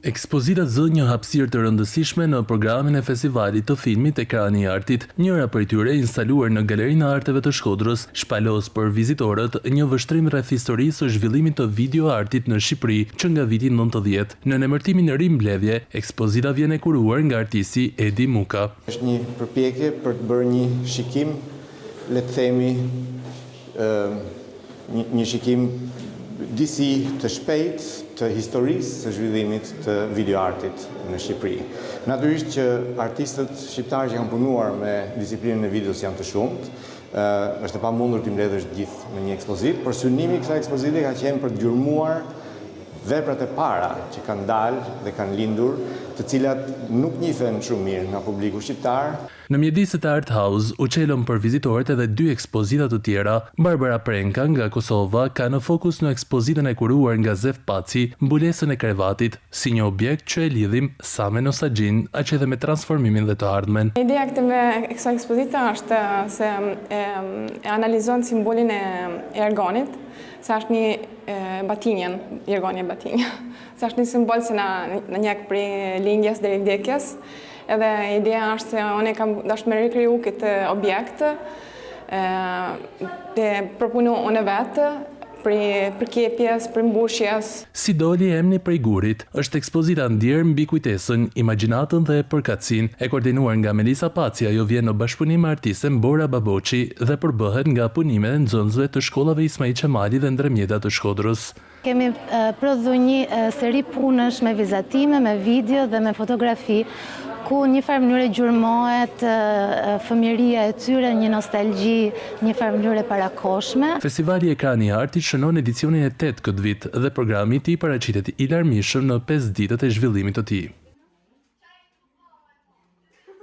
Ekspozita zë një hapësirë të rëndësishme në programin e festivalit të filmit Ekrani i Artit. Njëra prej tyre instaluar në Galerinë e Arteve të Shkodrës, shpalos për vizitorët një vështrim rreth historisë së zhvillimit të video artit në Shqipëri që nga viti 90. Në emërtimin e ri mbledhje, ekspozita vjen e kuruar nga artisti Edi Muka. Është një përpjekje për të bërë një shikim, le të themi, një shikim disi të shpejt të historisë së zhvillimit të videoartit në Shqipëri. Natyrisht që artistët shqiptarë që kanë punuar me disiplinën e videos janë të shumët, është e pamundur t'i mbledhësh gjithë në një ekspozitë, por synimi i kësaj ekspozite ka qenë për të gjurmuar veprat e para që kanë dalë dhe kanë lindur, të cilat nuk njihen shumë mirë nga publiku shqiptar. Në mjediset e Art House u çelën për vizitorët edhe 2 ekspozita të tjera. Barbara Prenka nga Kosova ka në fokus në ekspozitën e kuruar nga Zef Paci, mbulesën e krevatit, si një objekt që e lidhim sa me nostalgjin, aq edhe me transformimin dhe të ardhmen. Ideja me kësaj ekspozite është se e analizon simbolin e ergonit, se është një batinjen, ergonja batinja. Se është një simbol se në njek prej lindjes dhe vdekjes. Edhe ideja është se unë kam dashur me rikriju këtë objekt dhe përpunu unë vetë për kepjes, për mbushjes. Si doli emri prej gurit, është ekspozita ndjerë mbi kujtesën, imagjinatën dhe përkatësinë, e koordinuar nga Melisa Paci. Ajo vjen në bashkëpunim me artisten Bora Baboçi dhe përbëhet nga punimet e nxënësve të shkollave Ismail Qemali dhe Ndërmjeta të Shkodrës. Kemi prodhuar një seri punësh me vizatime, me video dhe me fotografi, ku një farë mënyrë gjurmohet fëmijëria e tyre, një nostalgji, një farë mënyrë parakoshme. Festivali Ekrani i Artit shënon edicionin e 8 këtë vit dhe programi i tij paraqitet i larmishëm në 5 ditët e zhvillimit të tij.